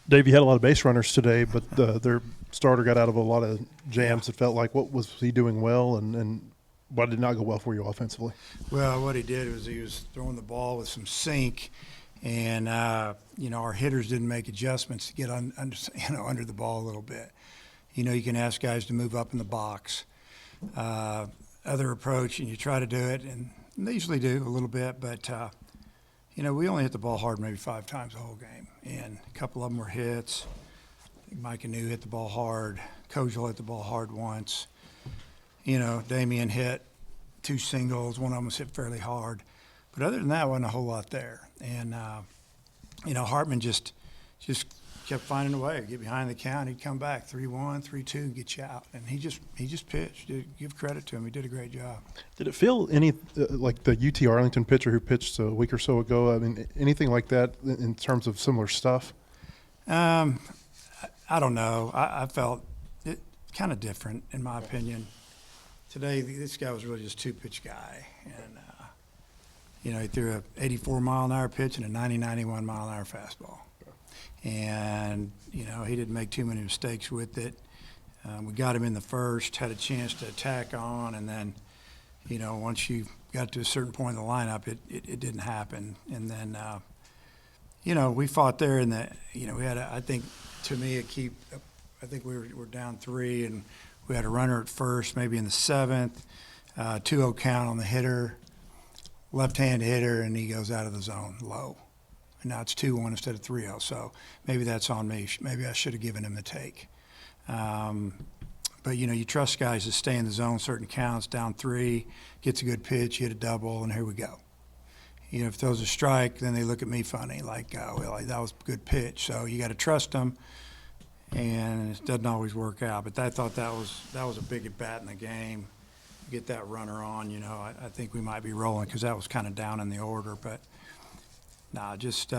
Dave, you had a lot of base runners today, but their starter got out of a lot of jams. It felt like, what was he doing well, and what did not go well for you offensively? Well, what he did was he was throwing the ball with some sink, and our hitters didn't make adjustments to get under the ball a little bit. You can ask guys to move up in the box. Other approach, and you try to do it, and they usually do a little bit, but we only hit the ball hard maybe 5 times the whole game, and a couple of them were hits. I think Mike Anu hit the ball hard. Kojal hit the ball hard once. Damian hit 2 singles. One of them was hit fairly hard. But other than that, wasn't a whole lot there. And, Hartman just kept finding a way to get behind the count. He'd come back 3-1, 3-2, and get you out. And he just pitched. Give credit to him. He did a great job. Did it feel any like the UT Arlington pitcher who pitched a week or so ago? I mean, anything like that in terms of similar stuff? I don't know. I felt it kind of different, in my opinion. Today, this guy was really just 2-pitch guy. And, he threw a 84-mile-an-hour pitch and a 91-mile-an-hour fastball. And, he didn't make too many mistakes with it. We got him in the first, had a chance to attack on, and then, once you got to a certain point in the lineup, it didn't happen. And then, we fought there in the, we had, I think, to me, I think we were down 3, and we had a runner at first, maybe in the 7th, 2-0 count on the hitter, left-hand hitter, and he goes out of the zone low. And now it's 2-1 instead of 3-0, so maybe that's on me. Maybe I should have given him the take. But, you trust guys to stay in the zone certain counts, down 3, gets a good pitch, hit a double, and here we go. If it throws a strike, then they look at me funny, like, well, that was a good pitch. So you got to trust them, and it doesn't always work out. But I thought that was a big at-bat in the game. Get that runner on, I think we might be rolling because that was kind of down in the order. But, just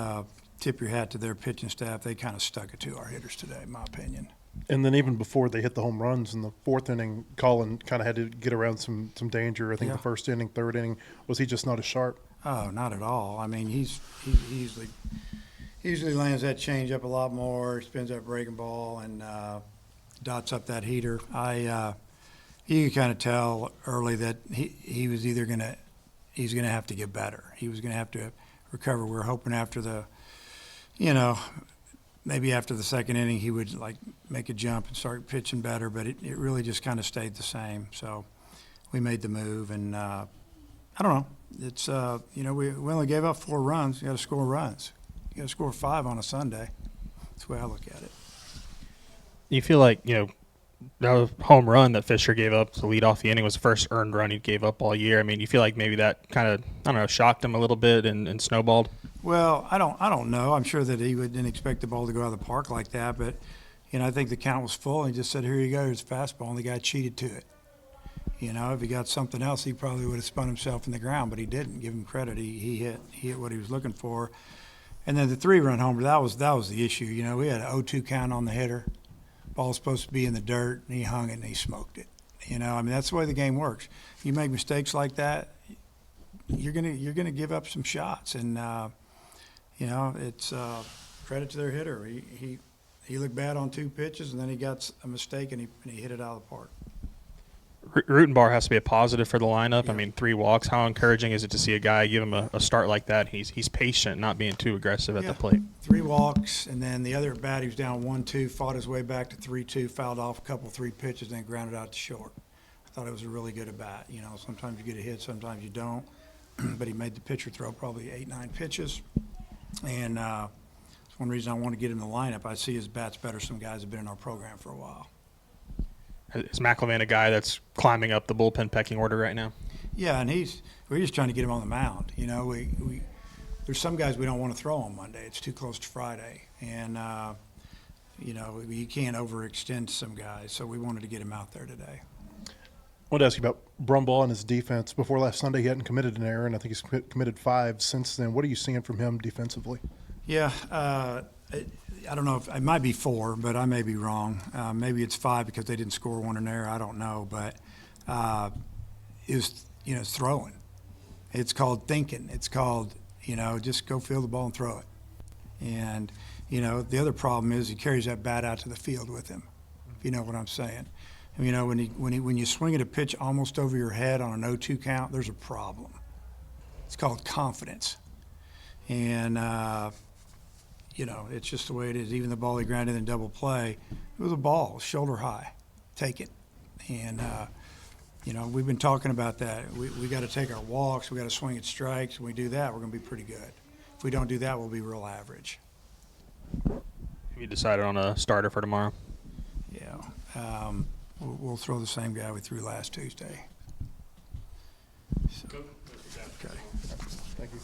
tip your hat to their pitching staff. They kind of stuck it to our hitters today, in my opinion. And then even before they hit the home runs in the 4th inning, Colin kind of had to get around some danger. I think the 1st inning, 3rd inning, was he just not as sharp? Oh, not at all. I mean, he usually lands that change up a lot more, spins that breaking ball, and dots up that heater. You could kind of tell early that he was either he's gonna have to get better. He was gonna have to recover. We were hoping after the, maybe after the 2nd inning he would make a jump and start pitching better, but it really just kind of stayed the same. So we made the move, and I don't know. It's we only gave up 4 runs. You got to score runs. You got to score 5 on a Sunday. That's the way I look at it. You feel like the home run that Fisher gave up to lead off the inning was the first earned run he gave up all year. I mean, you feel like maybe that kind of shocked him a little bit and snowballed. Well, I don't know. I'm sure that he didn't expect the ball to go out of the park like that, but I think the count was full. And he just said, "Here you go, here's a fastball," and the guy cheated to it. If he got something else, he probably would have spun himself in the ground, but he didn't. Give him credit. He hit what he was looking for. And then the 3-run homer, that was the issue. We had an 0-2 count on the hitter. Ball was supposed to be in the dirt, and he hung it and he smoked it. That's the way the game works. You make mistakes like that, you're gonna give up some shots, and it's credit to their hitter. He looked bad on 2 pitches, and then he got a mistake and he hit it out of the park. Rutenbar has to be a positive for the lineup. Yeah. I mean, 3 walks. How encouraging is it to see a guy give him a start like that? He's patient, not being too aggressive at the plate. 3 walks, and then the other at bat, he was down 1-2, fought his way back to 3-2, fouled off a couple 3 pitches, then grounded out to short. I thought it was a really good at bat. Sometimes you get a hit, sometimes you don't. But he made the pitcher throw probably 8-9 pitches, and it's one reason I want to get him in the lineup. I see his bat's better. Some guys have been in our program for a while. Is McIlvain a guy that's climbing up the bullpen pecking order right now? Yeah, and we're just trying to get him on the mound. There's some guys we don't want to throw on Monday. It's too close to Friday, and you can't overextend some guys. So we wanted to get him out there today. I wanted to ask you about Brumbaugh and his defense. Before last Sunday, he hadn't committed an error, and I think he's committed 5 since then. What are you seeing from him defensively? Yeah, I don't know if it might be 4, but I may be wrong. Maybe it's 5 because they didn't score 1 in there. I don't know, but it's throwing. It's called thinking. It's called just go field the ball and throw it. And You know, the other problem is he carries that bat out to the field with him, if you know what I'm saying. And, you know, when you swing at a pitch almost over your head on an 0-2 count, there's a problem. It's called confidence. And, you know, it's just the way it is. Even the ball he grounded in double play, it was a ball, shoulder high. Take it. And, you know, we've been talking about that. We got to take our walks. We got to swing at strikes. When we do that, we're going to be pretty good. If we don't do that, we'll be real average. Have you decided on a starter for tomorrow? Yeah. We'll throw the same guy we threw last Tuesday. So, okay. Thank you.